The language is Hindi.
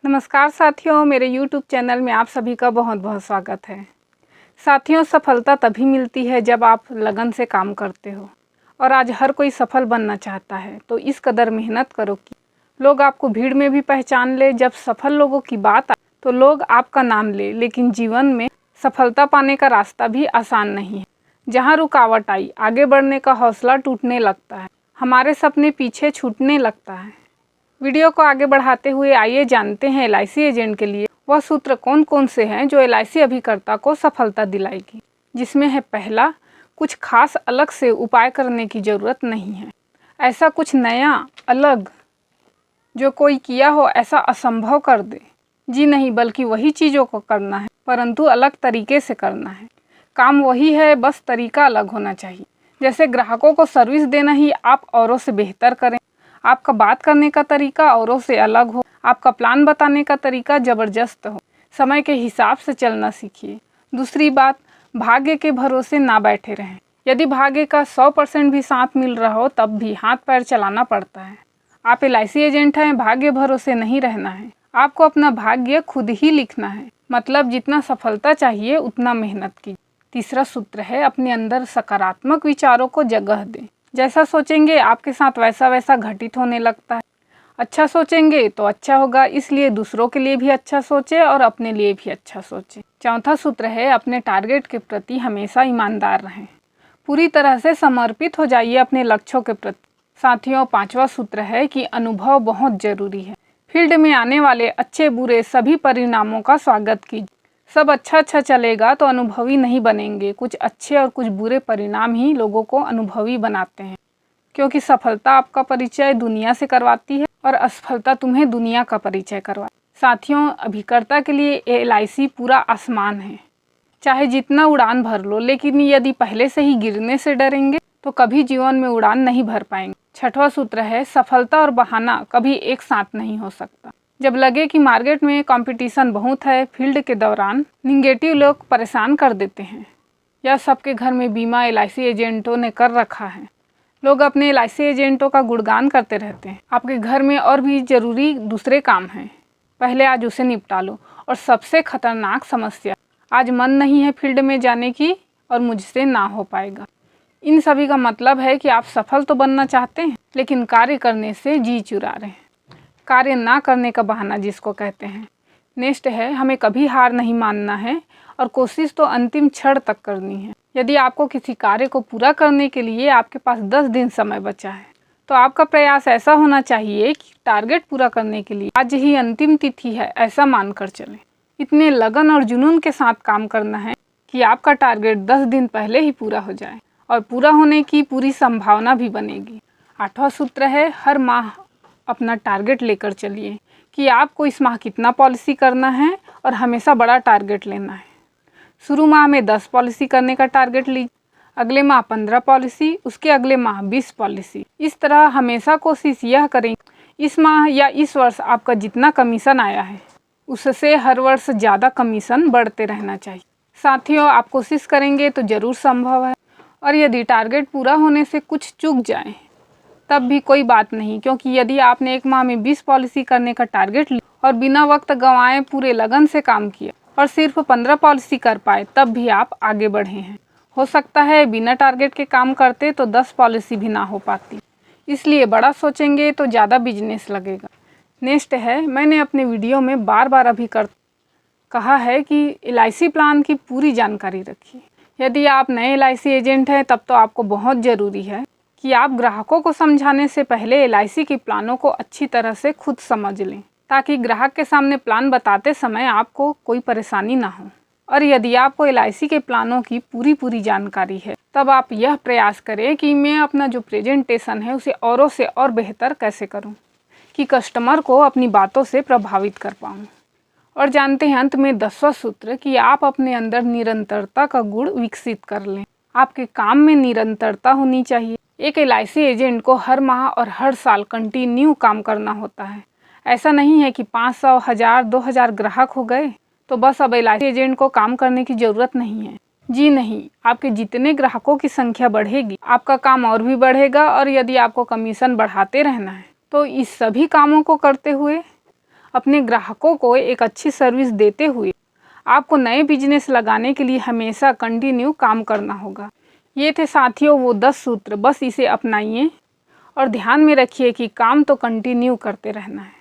नमस्कार साथियों, मेरे YouTube चैनल में आप सभी का बहुत बहुत स्वागत है। साथियों, सफलता तभी मिलती है जब आप लगन से काम करते हो और आज हर कोई सफल बनना चाहता है, तो इस कदर मेहनत करो कि लोग आपको भीड़ में भी पहचान ले। जब सफल लोगों की बात आए तो लोग आपका नाम ले, लेकिन जीवन में सफलता पाने का रास्ता भी आसान नहीं है। जहाँ रुकावट आई, आगे बढ़ने का हौसला टूटने लगता है, हमारे सपने पीछे छूटने लगता है। वीडियो को आगे बढ़ाते हुए आइए जानते हैं एलआईसी एजेंट के लिए वह सूत्र कौन कौन से हैं जो एलआईसी अभिकर्ता को सफलता दिलाएगी। जिसमें है पहला, कुछ खास अलग से उपाय करने की ज़रूरत नहीं है। ऐसा कुछ नया अलग जो कोई किया हो ऐसा असंभव कर दे। जी नहीं, बल्कि वही चीज़ों को करना है, परंतु अलग तरीके से करना है। काम वही है, बस तरीका अलग होना चाहिए। जैसे ग्राहकों को सर्विस देना ही आप औरों से बेहतर करें, आपका बात करने का तरीका औरों से अलग हो, आपका प्लान बताने का तरीका ज़बरदस्त हो। समय के हिसाब से चलना सीखिए। दूसरी बात, भाग्य के भरोसे ना बैठे रहें। यदि भाग्य का 100% भी साथ मिल रहा हो तब भी हाथ पैर चलाना पड़ता है। आप एलआईसी एजेंट हैं, भाग्य भरोसे नहीं रहना है। आपको अपना भाग्य खुद ही लिखना है। मतलब जितना सफलता चाहिए उतना मेहनत की। तीसरा सूत्र है, अपने अंदर सकारात्मक विचारों को जगह दें। जैसा सोचेंगे आपके साथ वैसा वैसा घटित होने लगता है। अच्छा सोचेंगे तो अच्छा होगा, इसलिए दूसरों के लिए भी अच्छा सोचें और अपने लिए भी अच्छा सोचें। चौथा सूत्र है, अपने टारगेट के प्रति हमेशा ईमानदार रहें। पूरी तरह से समर्पित हो जाइए अपने लक्ष्यों के प्रति। साथियों, पांचवा सूत्र है कि अनुभव बहुत ज़रूरी है। फील्ड में आने वाले अच्छे बुरे सभी परिणामों का स्वागत कीजिए। सब अच्छा चलेगा तो अनुभवी नहीं बनेंगे। कुछ अच्छे और कुछ बुरे परिणाम ही लोगों को अनुभवी बनाते हैं, क्योंकि सफलता आपका परिचय दुनिया से करवाती है और असफलता तुम्हें दुनिया का परिचय करवाती है। साथियों, अभिकर्ता के लिए एलआईसी पूरा आसमान है। चाहे जितना उड़ान भर लो, लेकिन यदि पहले से ही गिरने से डरेंगे तो कभी जीवन में उड़ान नहीं भर पाएंगे। छठवां सूत्र है, सफलता और बहाना कभी एक साथ नहीं हो सकता। जब लगे कि मार्केट में कंपटीशन बहुत है, फील्ड के दौरान निगेटिव लोग परेशान कर देते हैं। यह सबके घर में बीमा एलआईसी एजेंटों ने कर रखा है। लोग अपने एलआईसी एजेंटों का गुणगान करते रहते हैं। आपके घर में और भी ज़रूरी दूसरे काम हैं, पहले आज उसे निपटा लो। और सबसे खतरनाक समस्या, आज मन नहीं है फील्ड में जाने की और मुझसे ना हो पाएगा। इन सभी का मतलब है कि आप सफल तो बनना चाहते हैं, लेकिन कार्य करने से जी चुरा रहे हैं। कार्य ना करने का बहाना जिसको कहते हैं। नेक्स्ट है, हमें कभी हार नहीं मानना है और कोशिश तो अंतिम क्षण तक करनी है। यदि आपको किसी कार्य को पूरा करने के लिए आपके पास 10 दिन समय बचा है, तो आपका प्रयास ऐसा होना चाहिए कि टारगेट पूरा करने के लिए आज ही अंतिम तिथि है, ऐसा मानकर चलें। इतने लगन और जुनून के साथ काम करना है कि आपका टारगेट 10 दिन पहले ही पूरा हो जाए और पूरा होने की पूरी संभावना भी बनेगी। आठवां सूत्र है, हर माह अपना टारगेट लेकर चलिए कि आपको इस माह कितना पॉलिसी करना है और हमेशा बड़ा टारगेट लेना है। शुरू माह में 10 पॉलिसी करने का टारगेट लीजिए, अगले माह 15 पॉलिसी, उसके अगले माह 20 पॉलिसी। इस तरह हमेशा कोशिश यह करें इस माह या इस वर्ष आपका जितना कमीशन आया है उससे हर वर्ष ज़्यादा कमीशन बढ़ते रहना चाहिए। साथियों, आप कोशिश करेंगे तो ज़रूर संभव है। और यदि टारगेट पूरा होने से कुछ चूक जाए तब भी कोई बात नहीं, क्योंकि यदि आपने एक माह में 20 पॉलिसी करने का टारगेट लिया और बिना वक्त गंवाए पूरे लगन से काम किया और सिर्फ 15 पॉलिसी कर पाए, तब भी आप आगे बढ़े हैं। हो सकता है बिना टारगेट के काम करते तो 10 पॉलिसी भी ना हो पाती। इसलिए बड़ा सोचेंगे तो ज़्यादा बिजनेस लगेगा। नेक्स्ट है, मैंने अपने वीडियो में बार बार अभी कहा है कि एलआईसी प्लान की पूरी जानकारी रखिए। यदि आप नए एलआईसी एजेंट हैं तब तो आपको बहुत ज़रूरी है कि आप ग्राहकों को समझाने से पहले एलआईसी के प्लानों को अच्छी तरह से खुद समझ लें, ताकि ग्राहक के सामने प्लान बताते समय आपको कोई परेशानी ना हो। और यदि आपको एलआईसी के प्लानों की पूरी जानकारी है, तब आप यह प्रयास करें कि मैं अपना जो प्रेजेंटेशन है उसे औरों से और बेहतर कैसे करूं कि कस्टमर को अपनी बातों से प्रभावित कर पाऊँ। और जानते हैं अंत में 10वां सूत्र कि आप अपने अंदर निरंतरता का गुण विकसित कर लें। आपके काम में निरंतरता होनी चाहिए। एक एलआईसी एजेंट को हर माह और हर साल कंटिन्यू काम करना होता है। ऐसा नहीं है कि 500, 1000, 2000 ग्राहक हो गए तो बस अब एलआईसी एजेंट को काम करने की ज़रूरत नहीं है। जी नहीं, आपके जितने ग्राहकों की संख्या बढ़ेगी आपका काम और भी बढ़ेगा। और यदि आपको कमीशन बढ़ाते रहना है तो इस सभी कामों को करते हुए अपने ग्राहकों को एक अच्छी सर्विस देते हुए आपको नए बिजनेस लगाने के लिए हमेशा कंटिन्यू काम करना होगा। ये थे साथियों वो 10 सूत्र, बस इसे अपनाइए और ध्यान में रखिए कि काम तो कंटिन्यू करते रहना है।